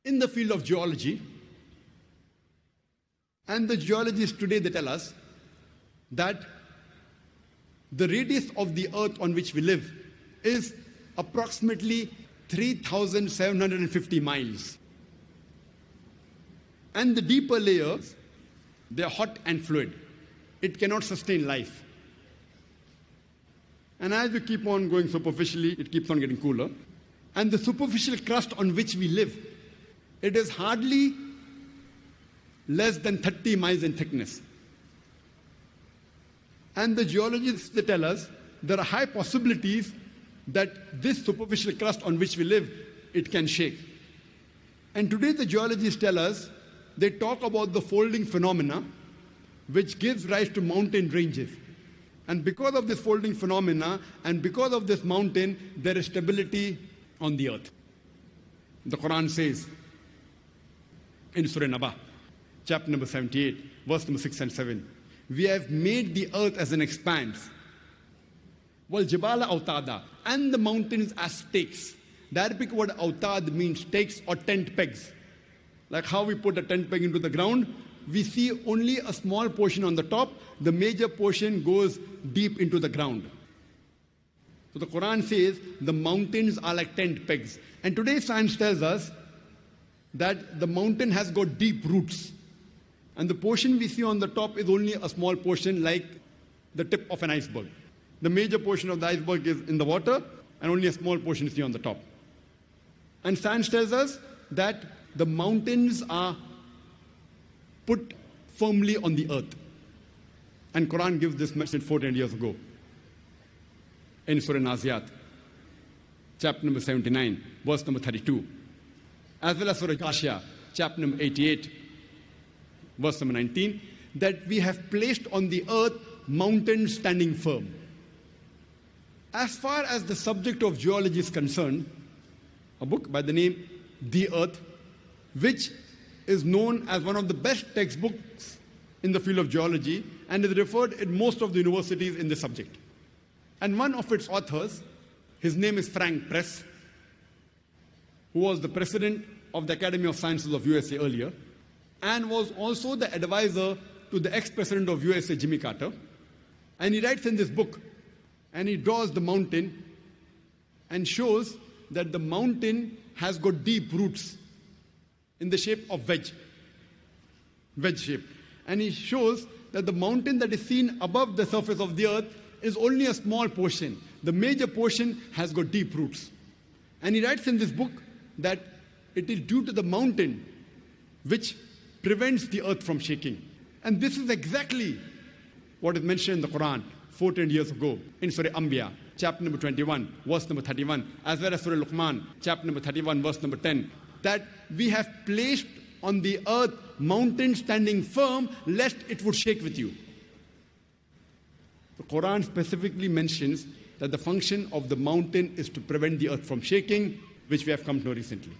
in the field of geology. And the geologists today, they tell us that the radius of the earth on which we live is approximately 3,750 miles. And the deeper layers, they are hot and fluid. It cannot sustain life. And as we keep on going superficially, it keeps on getting cooler. And the superficial crust on which we live, it is hardly less than 30 miles in thickness. And the geologists, they tell us there are high possibilities that this superficial crust on which we live, it can shake. And today the geologists tell us, they talk about the folding phenomena, which gives rise to mountain ranges. And because of this folding phenomena, and because of this mountain, there is stability on the earth. The Quran says in Surah Naba, chapter number 78, verse number 6 and 7, we have made the earth as an expanse, wal jibala autada, and the mountains as stakes. The Arabic word autad means stakes or tent pegs. Like how we put a tent peg into the ground, we see only a small portion on the top, the major portion goes deep into the ground. So the Quran says the mountains are like tent pegs. And today science tells us that the mountain has got deep roots. And the portion we see on the top is only a small portion, like the tip of an iceberg. The major portion of the iceberg is in the water, and only a small portion is here on the top. And science tells us that the mountains are put firmly on the earth. And Quran gives this message 14 years ago in Surah Naziat, chapter number 79, verse number 32. As well as Surah Ghashiyah, chapter number 88, verse number 19, that we have placed on the earth mountains standing firm. As far as the subject of geology is concerned, a book by the name The Earth, which is known as one of the best textbooks in the field of geology and is referred in most of the universities in this subject. And one of its authors, his name is Frank Press, who was the president of the Academy of Sciences of USA earlier, and was also the advisor to the ex-president of USA, Jimmy Carter. And he writes in this book, and he draws the mountain and shows that the mountain has got deep roots in the shape of wedge shape. And he shows that the mountain that is seen above the surface of the earth is only a small portion. The major portion has got deep roots. And he writes in this book that it is due to the mountain which prevents the earth from shaking. And this is exactly what is mentioned in the Quran 14 years ago in Surah Anbiya, chapter number 21, verse number 31, as well as Surah Luqman, chapter number 31, verse number 10, that we have placed on the earth mountains standing firm, lest it would shake with you. The Quran specifically mentions that the function of the mountain is to prevent the earth from shaking, which we have come to know recently.